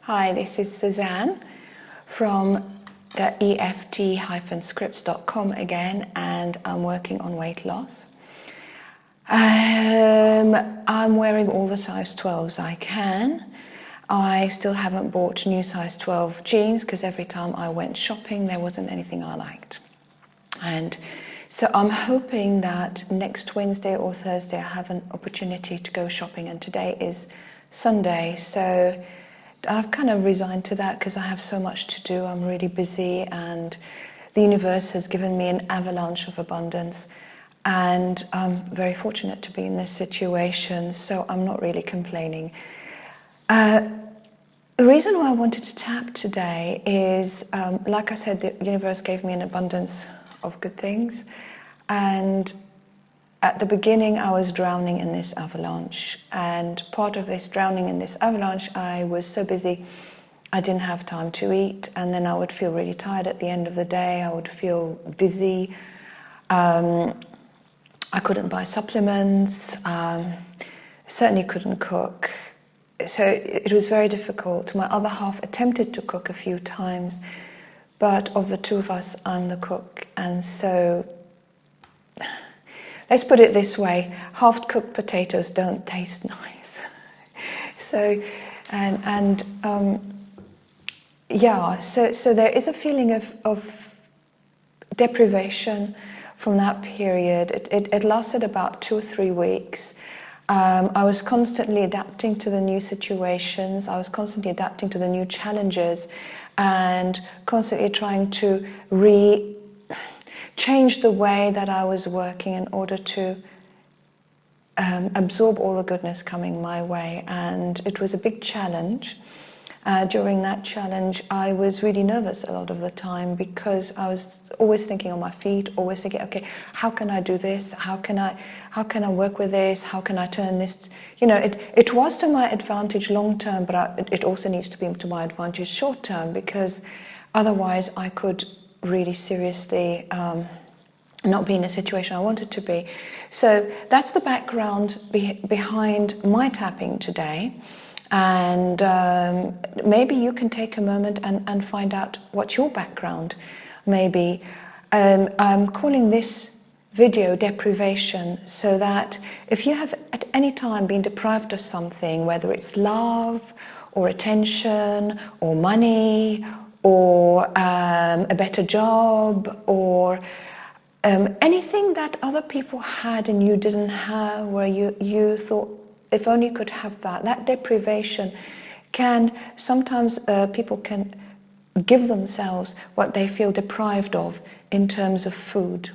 Hi, this is Suzanne from the EFT-scripts.com again, and I'm working on weight loss. I'm wearing all the size 12s I can. I still haven't bought new size 12 jeans because every time I went shopping there wasn't anything I liked. And so I'm hoping that next Wednesday or Thursday I have an opportunity to go shopping, and today is Sunday, so I've kind of resigned to that because I have so much to do. I'm really busy and the universe has given me an avalanche of abundance, and I'm very fortunate to be in this situation, so I'm not really complaining. The reason why I wanted to tap today is, like I said, the universe gave me an abundance of good things, and at the beginning I was drowning in this avalanche, and part of this drowning in this avalanche, I was so busy I didn't have time to eat, and then I would feel really tired at the end of the day. I would feel dizzy. I couldn't buy supplements, certainly couldn't cook, so it was very difficult. My other half attempted to cook a few times, but of the two of us I'm the cook, and so let's put it this way, half-cooked potatoes don't taste nice. So, so there is a feeling of deprivation from that period. It lasted about 2 or 3 weeks. I was constantly adapting to the new situations. I was constantly adapting to the new challenges and constantly trying to change the way that I was working in order to absorb all the goodness coming my way. And it was a big challenge. During that challenge, I was really nervous a lot of the time because I was always thinking on my feet, always thinking, okay, how can I do this? How can I work with this? How can I turn this? You know, it was to my advantage long term, but it also needs to be to my advantage short term, because otherwise I could really seriously not be in a situation I wanted to be. So that's the background behind my tapping today. And maybe you can take a moment and find out what your background may be. I'm calling this video Deprivation, so that if you have at any time been deprived of something, whether it's love or attention or money or a better job or anything that other people had and you didn't have, where you thought, if only you could have that deprivation can sometimes, people can give themselves what they feel deprived of in terms of food.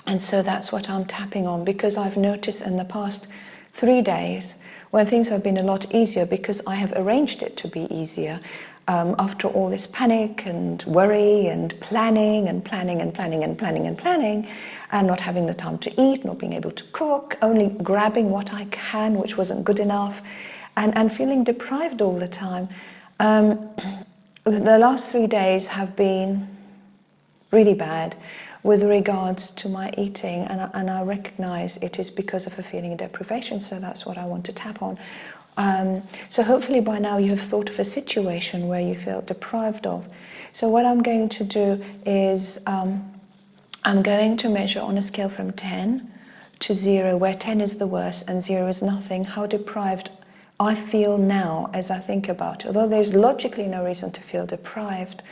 And so that's what I'm tapping on, because I've noticed in the past 3 days when things have been a lot easier, because I have arranged it to be easier, after all this panic and worry and planning and not having the time to eat, not being able to cook, only grabbing what I can, which wasn't good enough, and feeling deprived all the time. The last 3 days have been really bad with regards to my eating, and I recognize it is because of a feeling of deprivation, so that's what I want to tap on. So hopefully by now you have thought of a situation where you feel deprived of. So what I'm going to do is I'm going to measure on a scale from 10 to 0, where 10 is the worst and 0 is nothing, how deprived I feel now as I think about it. Although there's logically no reason to feel deprived,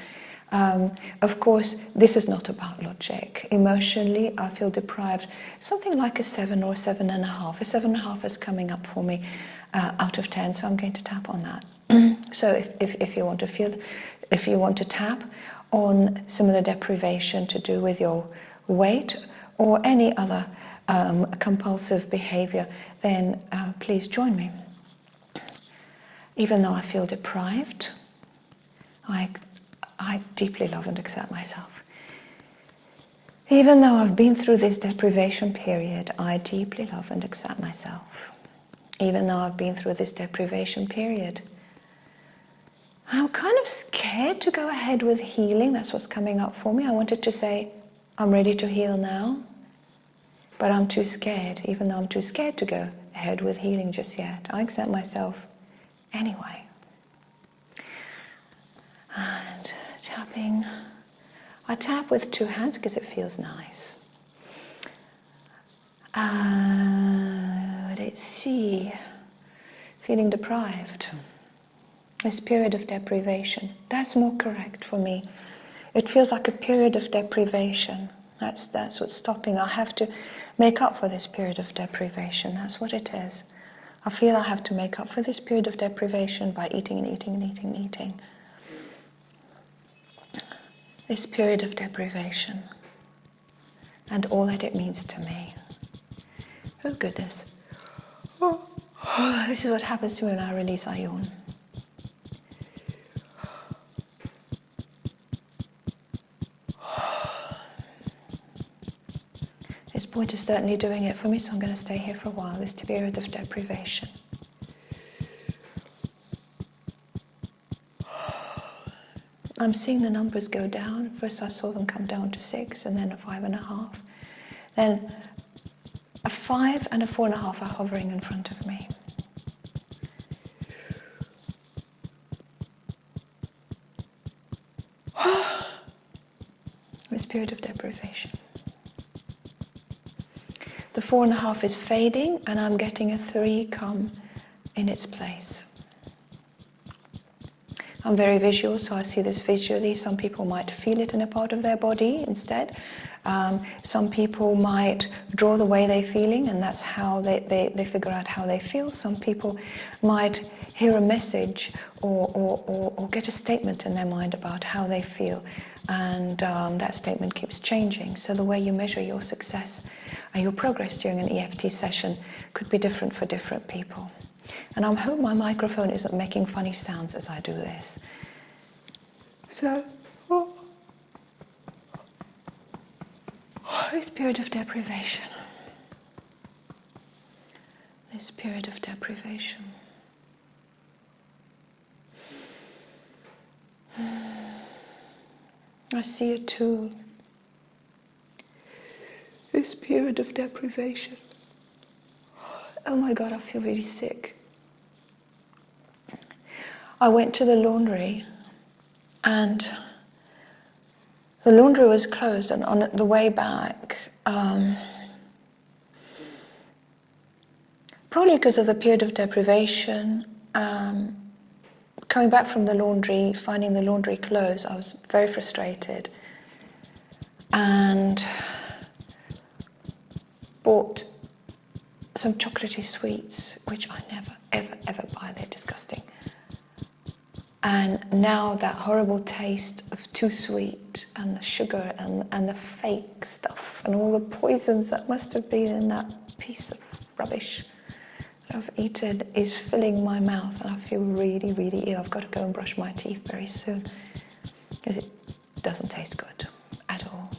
of course this is not about logic. Emotionally I feel deprived, something like a 7 or 7.5. A 7.5 is coming up for me out of 10, so I'm going to tap on that. So if you want to feel, if you want to tap on similar deprivation to do with your weight or any other compulsive behavior, then please join me. Even though I feel deprived, I deeply love and accept myself. Even though I've been through this deprivation period, I deeply love and accept myself. Even though I've been through this deprivation period, I'm kind of scared to go ahead with healing. That's what's coming up for me. I wanted to say, I'm ready to heal now, but I'm too scared. Even though I'm too scared to go ahead with healing just yet, I accept myself anyway. tapping. I tap with 2 hands because it feels nice. Let's see. Feeling deprived. This period of deprivation. That's more correct for me. It feels like a period of deprivation. That's what's stopping. I have to make up for this period of deprivation. That's what it is. I feel I have to make up for this period of deprivation by eating and eating and eating and eating. This period of deprivation and all that it means to me. Oh goodness. This is what happens to me when I release Ayun. This point is certainly doing it for me, so I'm going to stay here for a while, this period of deprivation. I'm seeing the numbers go down. First I saw them come down to 6 and then a 5.5. Then a 5 and a 4.5 are hovering in front of me. This period of deprivation. The 4.5 is fading and I'm getting a 3 come in its place. I'm very visual, so I see this visually. Some people might feel it in a part of their body instead. Some people might draw the way they're feeling, and that's how they figure out how they feel. Some people might hear a message or get a statement in their mind about how they feel, and that statement keeps changing. So the way you measure your success and your progress during an EFT session could be different for different people. And I hope my microphone isn't making funny sounds as I do this. So, this period of deprivation. This period of deprivation. I see it too. This period of deprivation. Oh my God, I feel really sick. I went to the laundry and the laundry was closed, and on the way back, probably because of the period of deprivation, coming back from the laundry, finding the laundry closed, I was very frustrated and bought some chocolatey sweets, which I never, ever buy. They're disgusting. And now that horrible taste of too sweet and the sugar and the fake stuff and all the poisons that must have been in that piece of rubbish that I've eaten is filling my mouth, and I feel really, really ill. I've got to go and brush my teeth very soon because it doesn't taste good at all.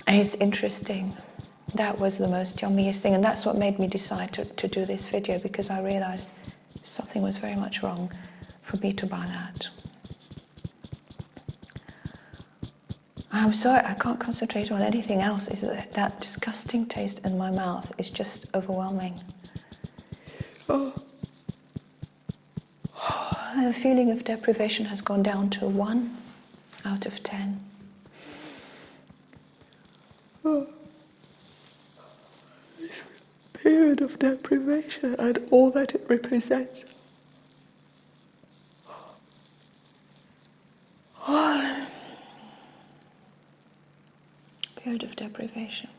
And it's interesting. That was the most yummiest thing, and that's what made me decide to do this video, because I realized something was very much wrong for me to buy that. I'm sorry, I can't concentrate on anything else. That disgusting taste in my mouth is just overwhelming. The feeling of deprivation has gone down to 1 out of 10. This period of deprivation and all that it represents. Period of deprivation.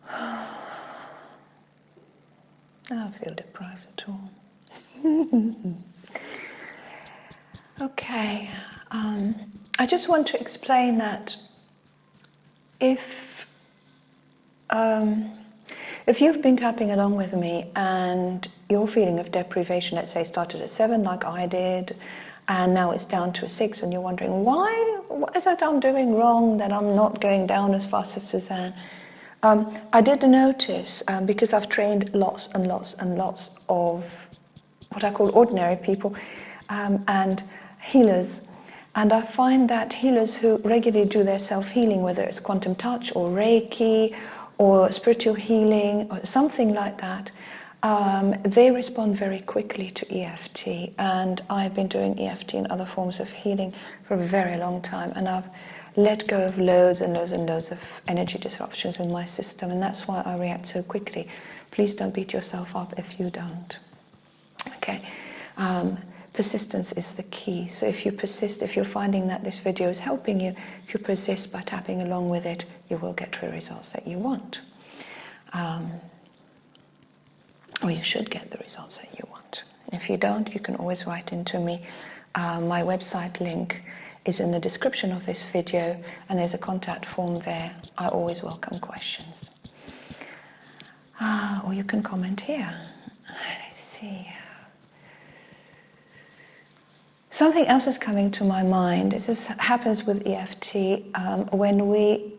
I don't feel deprived at all. Okay, I just want to explain that if you've been tapping along with me and your feeling of deprivation, let's say, started at 7 like I did, and now it's down to a 6, and you're wondering, what is that I'm doing wrong that I'm not going down as fast as Suzanne? I did notice, because I've trained lots and lots and lots of what I call ordinary people and healers, and I find that healers who regularly do their self-healing, whether it's quantum touch or Reiki or spiritual healing or something like that, they respond very quickly to EFT. And I've been doing EFT and other forms of healing for a very long time, and I've let go of loads and loads and loads of energy disruptions in my system, and that's why I react so quickly. Please don't beat yourself up if you don't. Okay. Persistence is the key. So if you persist, if you're finding that this video is helping you, if you persist by tapping along with it, you will get the results that you want. Or you should get the results that you want. If you don't, you can always write into me. My website link is in the description of this video, and there's a contact form there. I always welcome questions. Or you can comment here. Let's see. Something else is coming to my mind. This happens with EFT. When we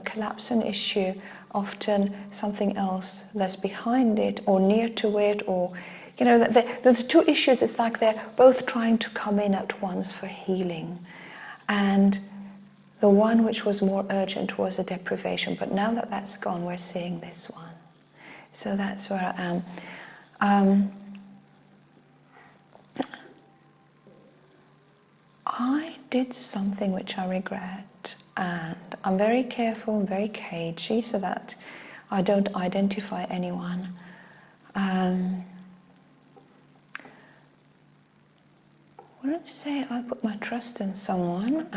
collapse an issue, often something else that's behind it or near to it, or, you know, the two issues, it's like they're both trying to come in at once for healing. And the one which was more urgent was a deprivation, but now that that's gone, we're seeing this one. So that's where I am. I did something which I regret, and I'm very careful and very cagey so that I don't identify anyone. I wouldn't say I put my trust in someone.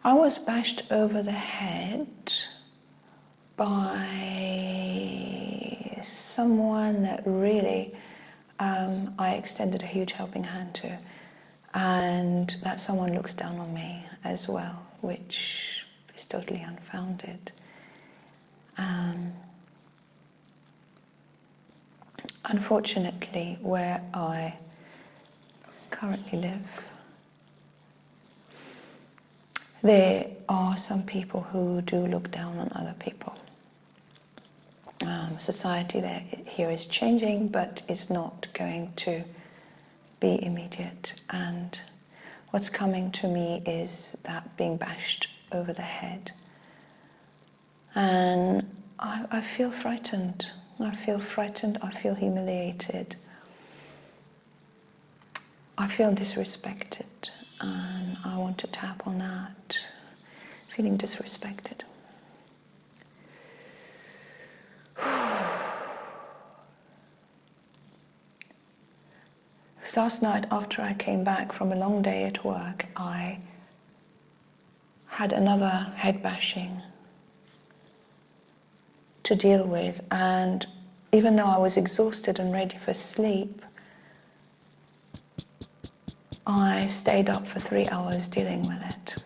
I was bashed over the head by someone that really I extended a huge helping hand to, and that someone looks down on me as well, which is totally unfounded. Unfortunately, where I currently live, there are some people who do look down on other people. Society there here is changing, but it's not going to be immediate. And what's coming to me is that being bashed over the head. And I feel frightened. I feel frightened. I feel humiliated. I feel disrespected. And I want to tap on that. Feeling disrespected. Last night, after I came back from a long day at work, I had another head bashing to deal with, and even though I was exhausted and ready for sleep, I stayed up for 3 hours dealing with it.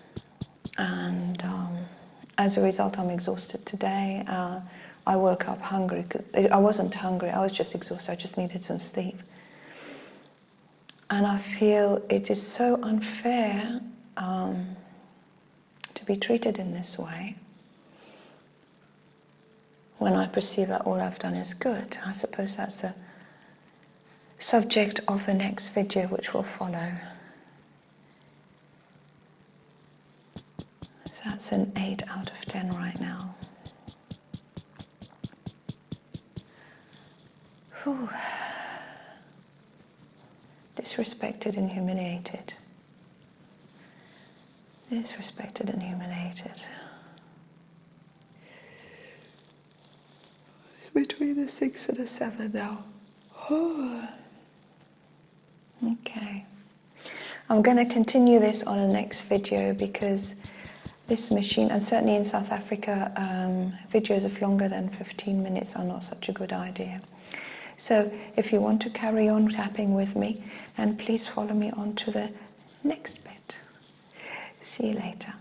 And as a result, I'm exhausted today. I woke up hungry. I wasn't hungry, I was just exhausted. I just needed some sleep. And I feel it is so unfair to be treated in this way when I perceive that all I've done is good. I suppose that's the subject of the next video which will follow. So that's an 8 out of 10 right now. Whew. Disrespected and humiliated. Disrespected and humiliated. It's between a 6 and a 7 now. Okay. I'm going to continue this on a next video because this machine, and certainly in South Africa, videos of longer than 15 minutes are not such a good idea. So if you want to carry on tapping with me, and please follow me on to the next bit. See you later.